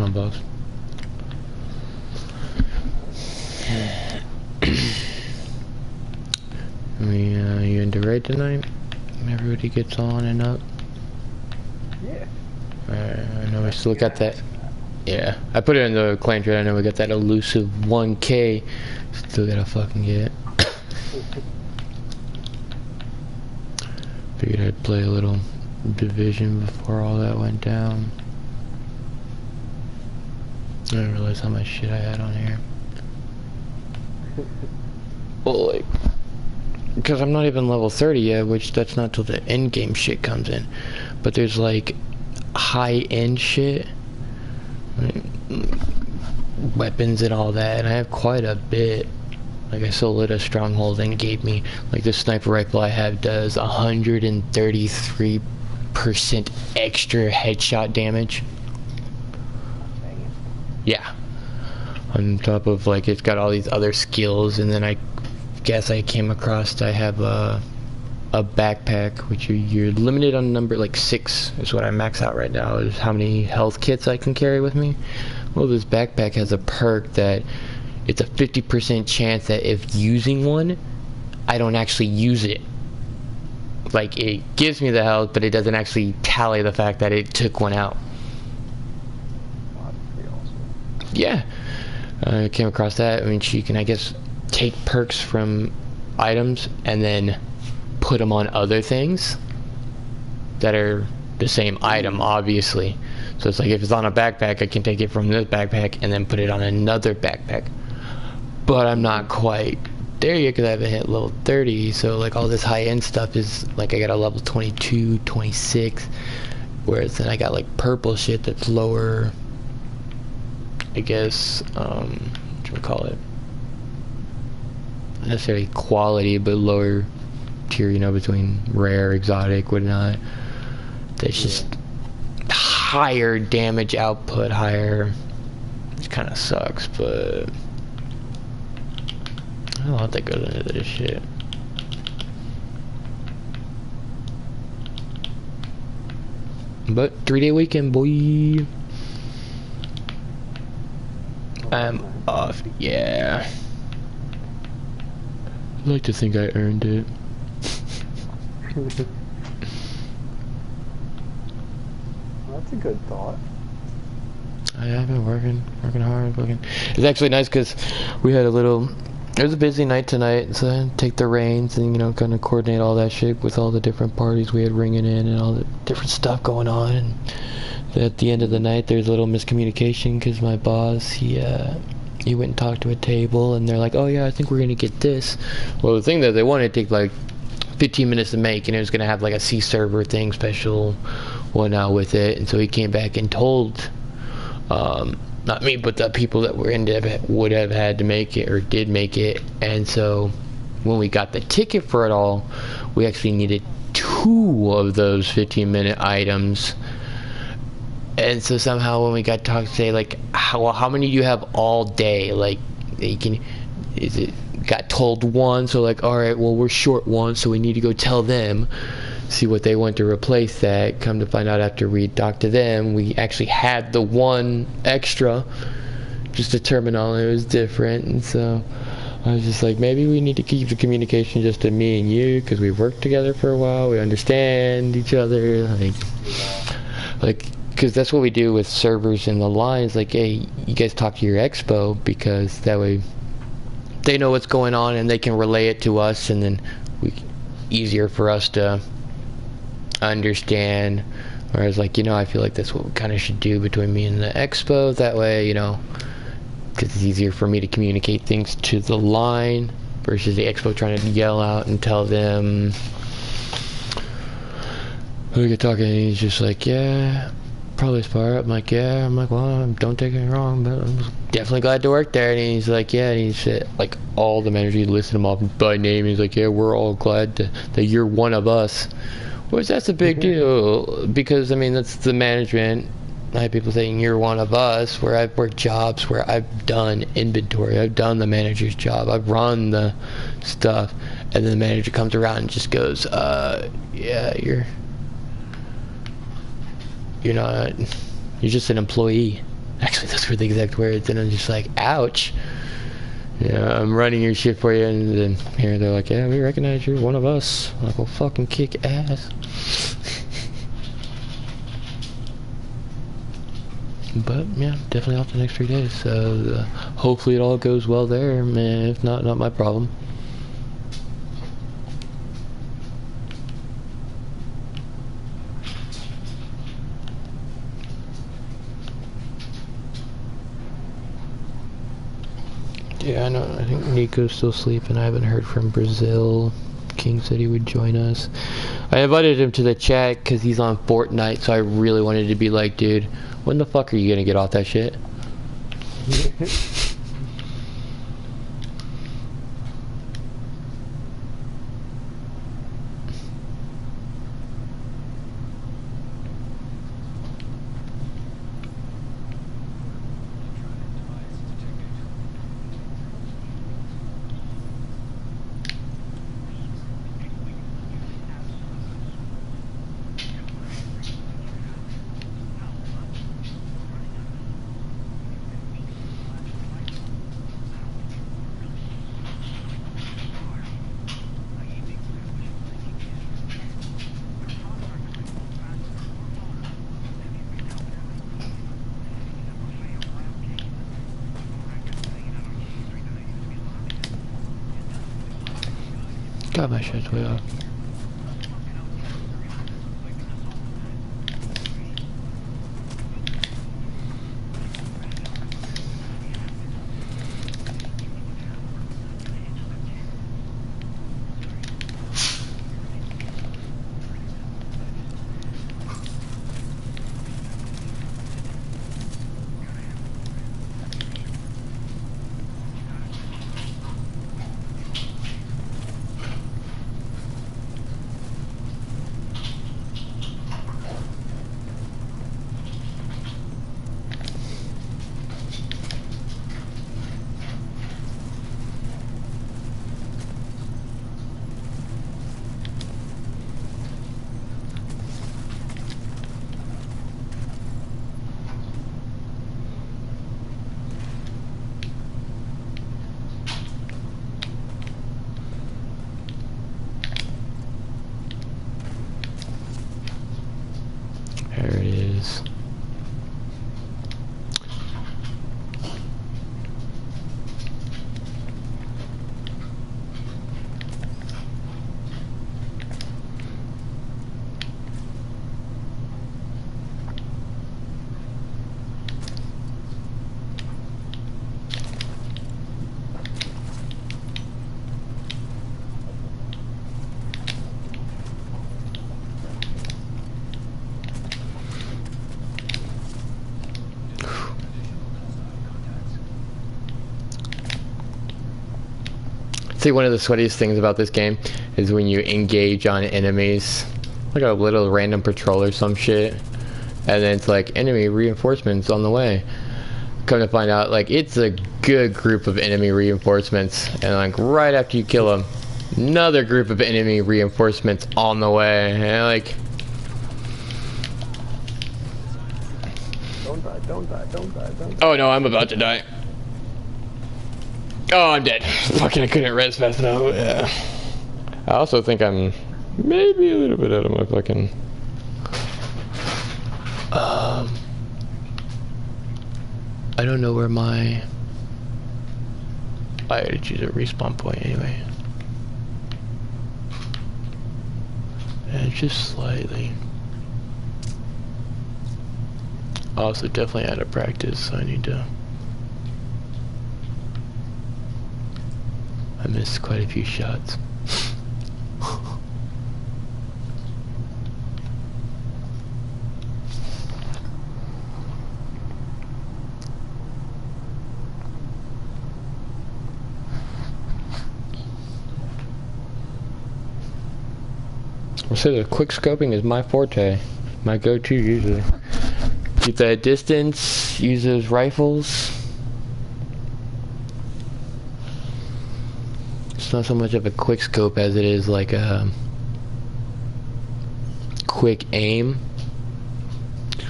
on, boss? You into raid tonight? Everybody gets on and up? Yeah. I know we still got that. Yeah, I put it in the clan trade. I know we got that elusive 1K. Still gotta fucking get. Figured I'd play a little Division before all that went down. I didn't realize how much shit I had on here. Well, like, because I'm not even level 30 yet, which that's not till the end game shit comes in. But there's like high end shit, like, weapons and all that, and I have quite a bit. Like I still lit a stronghold and gave me, like, the sniper rifle I have does 133% extra headshot damage. Yeah. On top of, like, it's got all these other skills, and then I guess I came across, I have a backpack, which you're limited on number, like 6 is what I max out right now, is how many health kits I can carry with me. Well, this backpack has a perk that it's a 50% chance that if using one, I don't actually use it. Like, it gives me the health, but it doesn't actually tally the fact that it took one out. Wow, that's pretty awesome. Yeah. I came across that. I mean, she can, I guess, take perks from items and then put them on other things that are the same item, obviously. So it's like, if it's on a backpack, I can take it from this backpack and then put it on another backpack. But I'm not quite there yet because I haven't hit level 30, so like all this high-end stuff is like I got a level 22, 26, whereas then I got like purple shit that's lower, I guess, what do we call it? Not necessarily quality, but lower tier, you know, between rare, exotic, whatnot. That's just higher damage output, higher, which kind of sucks, but a lot that goes into this shit. But 3-day weekend, boy. I'm off. Yeah. I like to think I earned it. That's a good thought. I've been working hard. It's actually nice because we had it was a busy night tonight, so I had to take the reins and, you know, kind of coordinate all that shit with all the different parties we had ringing in and all the different stuff going on. And at the end of the night, there's a little miscommunication because my boss, he went and talked to a table, and they're like, oh yeah, I think we're gonna get this. Well, the thing that they wanted to take like 15 minutes to make, and it was gonna have like a C server thing special whatnot with it. And so he came back and told not me, but the people that were in it would have had to make it or did make it. And so when we got the ticket for it all, we actually needed 2 of those 15-minute items. And so somehow when we got talked today, like, how many do you have all day? Like, got told 1, so like, all right, well, we're short 1, so we need to go tell them, see what they want to replace that. Come to find out, after we talked to them, we actually had the 1 extra, just the terminology was different. And so I was just like, maybe we need to keep the communication just to me and you, because we've worked together for a while, we understand each other, like because that's what we do with servers in the lines. Like, hey, you guys talk to your expo, because that way they know what's going on and they can relay it to us, and then easier for us to understand. Whereas, like, you know, I feel like that's what we kind of should do between me and the expo. That way, you know, because it's easier for me to communicate things to the line versus the expo trying to yell out and tell them. We get talking, and he's just like, yeah, probably far up. I'm like, yeah. I'm like, well, don't take me wrong, but I'm definitely glad to work there. And he's like, yeah. And he said, like, all the managers, he listed them off by name. He's like, yeah, we're all glad that you're one of us. Which, that's a big deal, because, I mean, that's the management. I have people saying you're one of us, where I've worked jobs where I've done inventory, I've done the manager's job, I've run the stuff, and then the manager comes around and just goes, yeah, you're not, you're just an employee. Actually, those were the exact words, and I'm just like, ouch. Yeah, I'm running your shit for you, and then here they're like, yeah, we recognize you're one of us. I'm like, well, fucking kick ass. But yeah, definitely off the next 3 days. So hopefully it all goes well there. Man, if not, not my problem. Yeah, I know. I think Nico's still sleeping. I haven't heard from Brazil. King said he would join us. I invited him to the chat because he's on Fortnite, so I really wanted to be like, dude, when the fuck are you gonna get off that shit? God, my shit's way off. There it is. See, one of the sweatiest things about this game is when you engage on enemies, like a little random patrol or some shit, and then it's like, enemy reinforcements on the way. Come to find out, like, it's a good group of enemy reinforcements, and like, right after you kill them, another group of enemy reinforcements on the way, and like... Don't die, don't die, don't die, don't die. Oh no, I'm about to die. Oh, I'm dead. Fucking, I couldn't res fast enough. Yeah. I also think I'm maybe a little bit out of my fucking... I don't know where my... I had to choose a respawn point anyway. And just slightly. Also definitely out of practice, so I need to... I missed quite a few shots. I'll say the quick scoping is my forte, my go-to usually. Keep that distance, use those rifles. It's not so much of a quick scope as it is like a quick aim.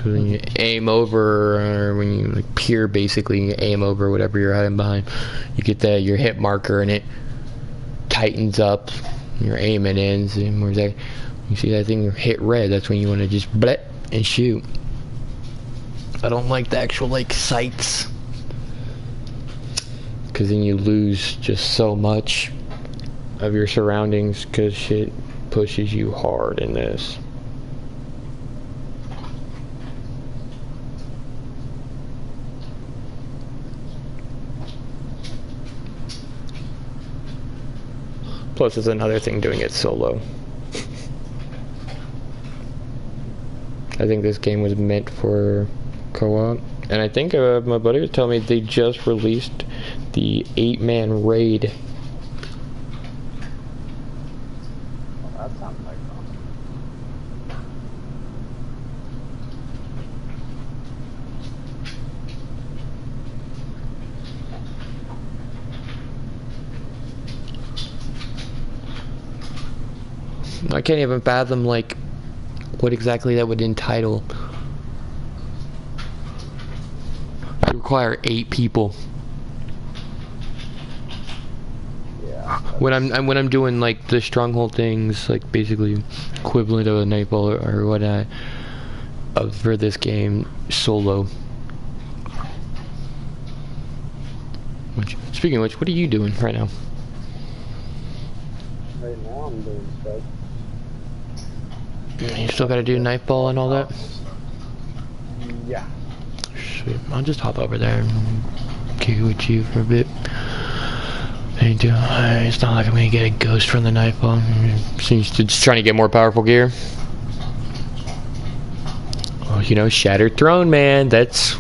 So when you aim over, or when you like peer, basically you aim over whatever you're hiding behind, you get that your hit marker and it tightens up. You're aiming in. So where's that? You see that thing hit red? That's when you want to just bleh and shoot. I don't like the actual like sights, because then you lose just so much of your surroundings, because shit pushes you hard in this. Plus, it's another thing doing it solo. I think this game was meant for co-op, and I think my buddy was telling me they just released the 8-man raid. Well, that sounds like fun. I can't even fathom like what exactly that would entitle. I require 8 people. Yeah. When I'm doing like the stronghold things, like basically equivalent of a Nightfall or what for this game solo. Speaking of which, what are you doing right now? Right now I'm doing stuff. You still gotta do Nightfall and all that? Yeah. Sweet. I'll just hop over there and kick it with you for a bit. It's not like I'm gonna get a ghost from the Nightfall. Seems to just trying to get more powerful gear. Well, you know, Shattered Throne, man. That's